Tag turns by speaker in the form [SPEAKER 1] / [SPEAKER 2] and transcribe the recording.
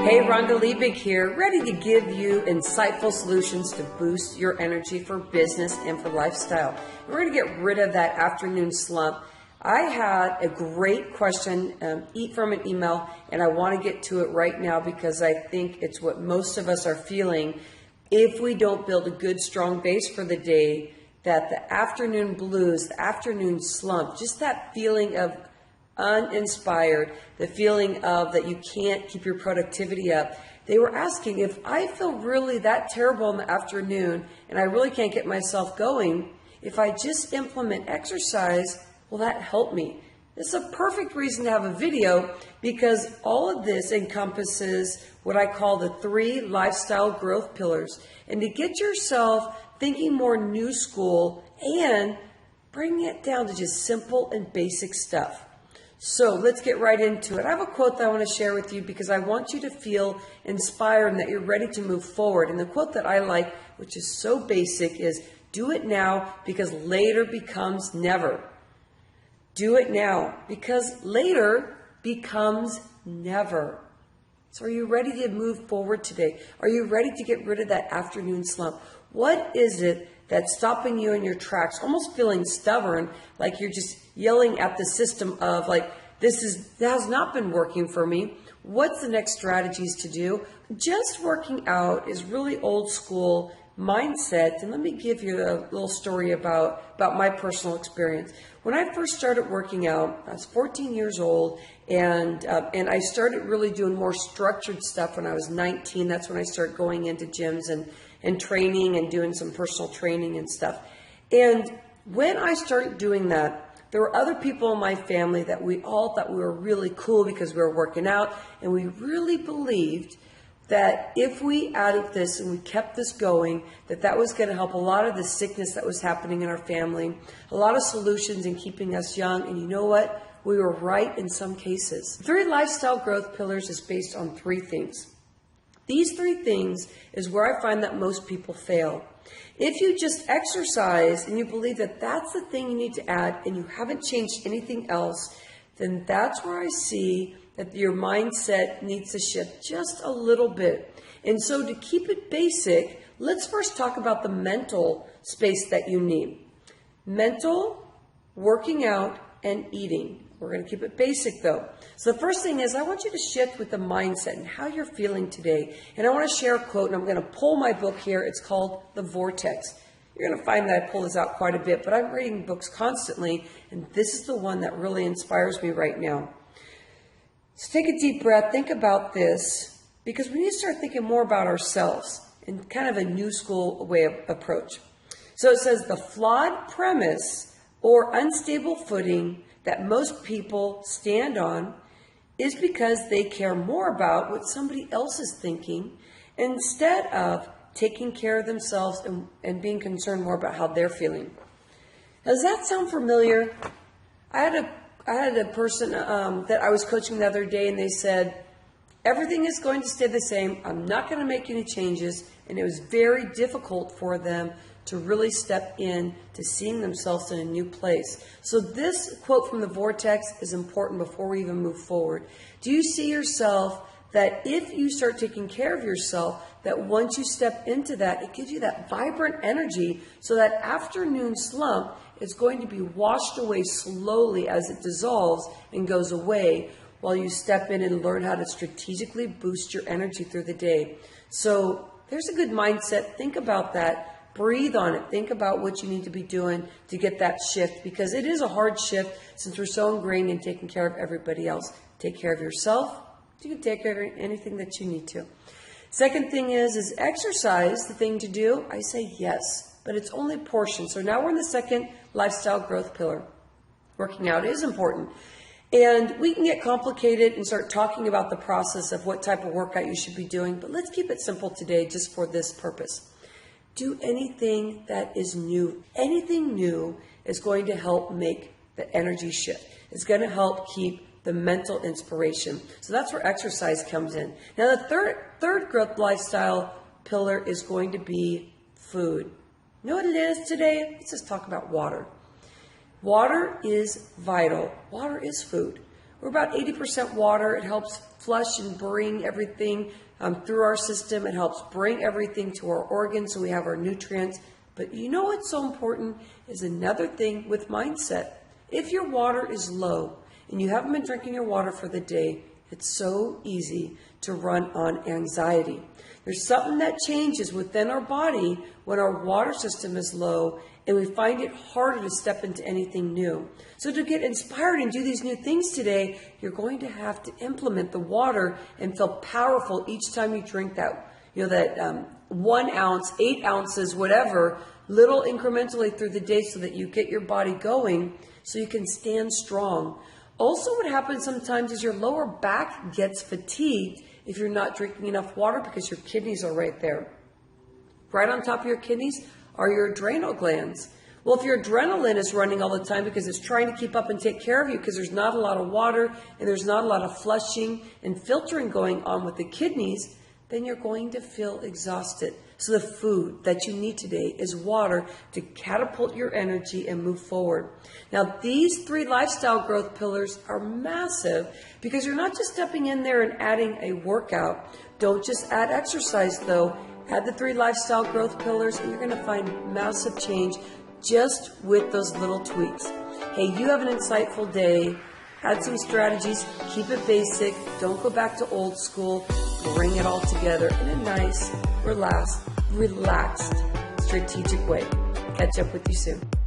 [SPEAKER 1] Hey, Rhonda Liebig here, ready to give you insightful solutions to boost your energy for business and for lifestyle. We're going to get rid of that afternoon slump. I had a great question from an email, and I want to get to it right now because I think it's what most of us are feeling. If we don't build a good, strong base for the day, that the afternoon blues, the afternoon slump, just that feeling of uninspired, the feeling of that you can't keep your productivity up. They were asking, if I feel really that terrible in the afternoon and I really can't get myself going, if I just implement exercise, will that help me? It's a perfect reason to have a video because all of this encompasses what I call the 3 lifestyle growth pillars. And to get yourself thinking more new school and bring it down to just simple and basic stuff. So let's get right into it. I have a quote that I want to share with you because I want you to feel inspired and that you're ready to move forward. And the quote that I like, which is so basic, is do it now because later becomes never. Do it now because later becomes never. So are you ready to move forward today? Are you ready to get rid of that afternoon slump? What is it that's stopping you in your tracks, almost feeling stubborn, like you're just yelling at the system of like, that has not been working for me. What's the next strategies to do? Just working out is really old school mindset. And let me give you a little story about my personal experience. When I first started working out, I was 14 years old, and I started really doing more structured stuff when I was 19. That's when I started going into gyms and training and doing some personal training and stuff. And when I started doing that, there were other people in my family that we all thought we were really cool because we were working out, and we really believed that if we added this and we kept this going, that was going to help a lot of the sickness that was happening in our family, a lot of solutions in keeping us young. And you know what? We were right in some cases. 3 lifestyle growth pillars is based on 3 things. These 3 things is where I find that most people fail. If you just exercise and you believe that that's the thing you need to add and you haven't changed anything else, then that's where I see that your mindset needs to shift just a little bit. And so to keep it basic, let's first talk about the mental space that you need. Mental, working out, and eating. We're going to keep it basic though. So the first thing is I want you to shift with the mindset and how you're feeling today. And I want to share a quote, and I'm going to pull my book here. It's called The Vortex. You're going to find that I pull this out quite a bit, but I'm reading books constantly, and this is the one that really inspires me right now. So take a deep breath, think about this, because we need to start thinking more about ourselves in kind of a new school way of approach. So it says the flawed premise or unstable footing that most people stand on is because they care more about what somebody else is thinking instead of taking care of themselves and being concerned more about how they're feeling. Does that sound familiar? I had a person that I was coaching the other day, and they said, everything is going to stay the same. I'm not going to make any changes. And it was very difficult for them to really step in to seeing themselves in a new place. So this quote from The Vortex is important before we even move forward. Do you see yourself that if you start taking care of yourself, that once you step into that, it gives you that vibrant energy, so that afternoon slump is going to be washed away slowly as it dissolves and goes away, while you step in and learn how to strategically boost your energy through the day. So there's a good mindset. Think about that. Breathe on it. Think about what you need to be doing to get that shift, because it is a hard shift since we're so ingrained in taking care of everybody else. Take care of yourself. You can take care of anything that you need to. Second thing is exercise the thing to do? I say yes, but it's only a portion. So now we're in the second lifestyle growth pillar. Working out is important. And we can get complicated and start talking about the process of what type of workout you should be doing, but let's keep it simple today just for this purpose. Do anything that is new. Anything new is going to help make the energy shift. It's going to help keep the mental inspiration. So that's where exercise comes in. Now the third growth lifestyle pillar is going to be food. You know what it is today? Let's just talk about water. Water is vital. Water is food. We're about 80% water. It helps flush and bring everything through our system. It helps bring everything to our organs so we have our nutrients. But you know what's so important is another thing with mindset. If your water is low and you haven't been drinking your water for the day, it's so easy to run on anxiety. There's something that changes within our body when our water system is low, and we find it harder to step into anything new. So to get inspired and do these new things today, you're going to have to implement the water and feel powerful each time you drink that, 1 ounce, 8 ounces, whatever, little incrementally through the day so that you get your body going so you can stand strong. Also, what happens sometimes is your lower back gets fatigued if you're not drinking enough water because your kidneys are right there. Right on top of your kidneys are your adrenal glands. Well, if your adrenaline is running all the time because it's trying to keep up and take care of you because there's not a lot of water and there's not a lot of flushing and filtering going on with the kidneys, then you're going to feel exhausted. So the food that you need today is water to catapult your energy and move forward. Now, these 3 lifestyle growth pillars are massive because you're not just stepping in there and adding a workout. Don't just add exercise though. Add the 3 lifestyle growth pillars and you're going to find massive change just with those little tweaks. Hey, you have an insightful day. Add some strategies. Keep it basic. Don't go back to old school. Bring it all together in a nice, relaxed, strategic way. Catch up with you soon.